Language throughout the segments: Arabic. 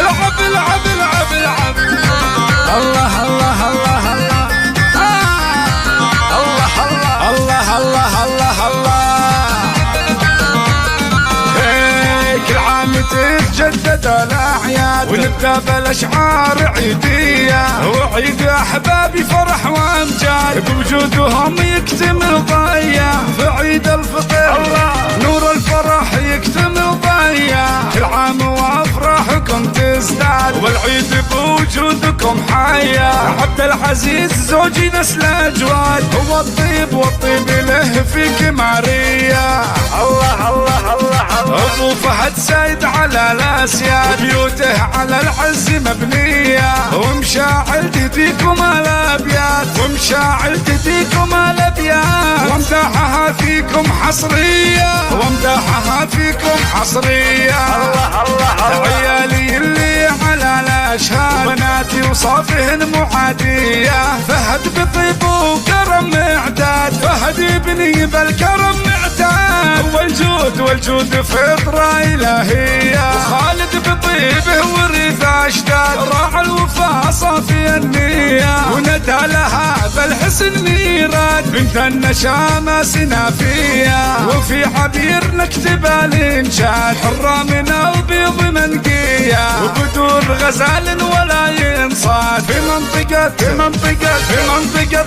العب العب العب العب الله الله الله الله الله الله الله الله كل عام تتجدد الأعياد ونبدأ بالأشعار عيدية وعيد أحبابي فرح وأمجاد بوجودهم يكتمل ضيا في عيد الفطر نور الفرح يكتمل ضيا كل عام وأفراحكم تزداد والعيد بوجودكم حيا عبد العزيز زوجي نسل أجواد هو الطيب والطيب له فيك ماريا الله الله الله أبو فهد سيد على الأسياد بيوته على العز مبنية ومشاعل تديكم الأبيات ومشاعل تديكم الأبيات وامدحها فيكم حصرية وامدحها فيكم حصرية الله الله عيالي اللي على الأشهاد بناتي وصافهن معادية فهد بطيب وكرم معداد فهد يبني بالكرم معداد والجود فطرة إلهية وخالد بطيبه ورث أجداد راعى الوفا صافي النية وندى لها بالحسن ميراد بنت النشامة سنافية وفي عبير نكتب الإنشاد حرة من البيض منقية وبدور غزال ولا ينصاد في منطقة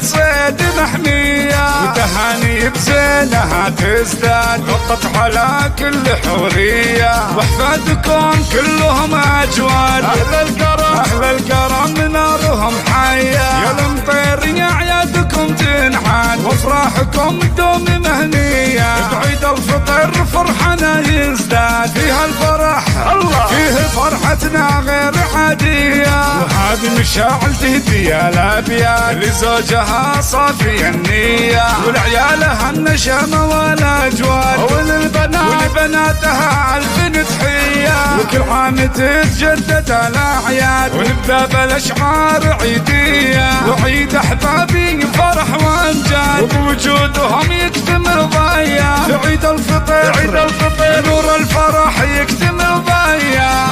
صيد محمية وتهاني بزينها تزداد غطت على كل حورية واحفادكم كلهم أجواد أهل الكرم نارهم حية يا المطير يا عيادكم تنحاد وافراحكم دوم مهنية بعيد الفطر فرحنا يزداد فيها الفرح الله فيه فرحتنا غير عادية وهذه مشاعل تهدي الأبيات لزوجها صافي النية ولعيالها النشامة والأجواد ولبناتها ألف تحية وكل عام تتجدد الأعياد ونبدأ بالأشعار عيدية وعيد أحبابي فرح وأمجاد وبوجودهم يكتمل ضيا في عيد الفطر نور الفرح يكتمل ضيا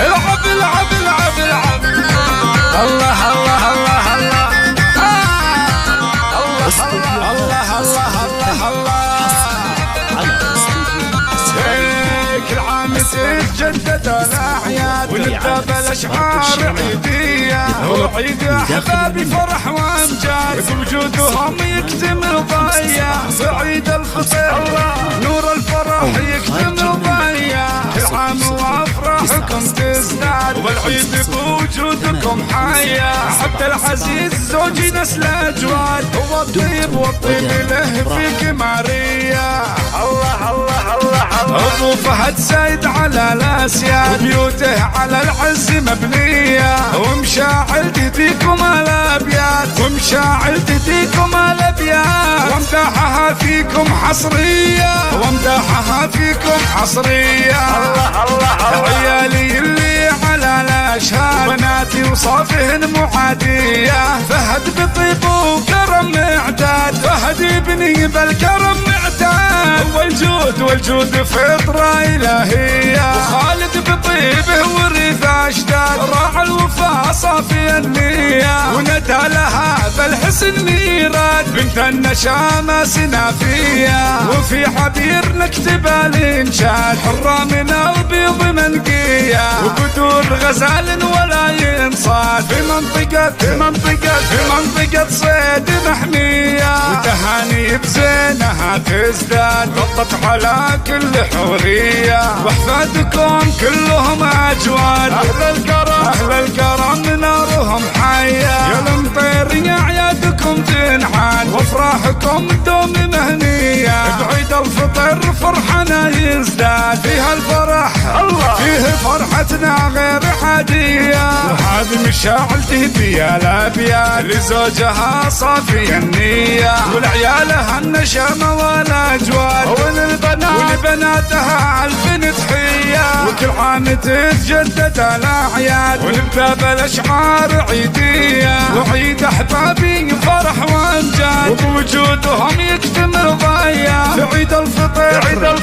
العب العب العب العب الله الله الله الله الله الله الله كل عام تتجدد الأعياد ونبدأ بالأشعار عيدية وعيد أحبابي فرح وأمجاد بوجودهم يكتمل ضيا في عيد الفطر نور الفرح يكتمل ضيا كل عام وأفراحكم تزداد والعيد بوجودكم حيا عبد العزيز زوجي نسل أجواد هو الطيب والطيب له فيك ماريا الله الله الله أبو فهد سيد على الأسياد بيوته على العز مبنية ومشاعل تديكم الأبيات ومشاعل تديكم الأبيات وامدحها فيكم حصرية وامدحها فيكم حصرية الله الله عيالي اللي على الأشهاد بناتي وصافهن معادية فهد بطيب وكرم معداد فهد يبني بالكرم معداد والجود فطرة إلهية وخالد بطيبه ورث أجداد راعى الوفا صافي النية وندى لها بالحسن ميراد بنت النشامة سنافية وفي عبير نكتب الإنشاد حرة من البيض منقية وبدور غزال ولا ينصاد في منطقة صيد محمية وتهاني بزينها تزداد غطت على كل حورية واحفادكم كلهم أجواد أهل الكرم نارهم حية يا المطير يا عيادكم تنحاد وافراحكم دوم مهنية بعيد الفطر فرحنا يزداد فيها الفرح الله فيه فرحتنا غير عادية وهذه مشاعل تهدي الأبيات لزوجها صافي النية ولعيالها النشامة والأجواد ولبناتها ألف تحية وكل عام تتجدد الأعياد ونبدأ بالأشعار عيدية وعيد أحبابي فرح وأمجاد وبوجودهم يكتمل ضيا في عيد الفطر عيد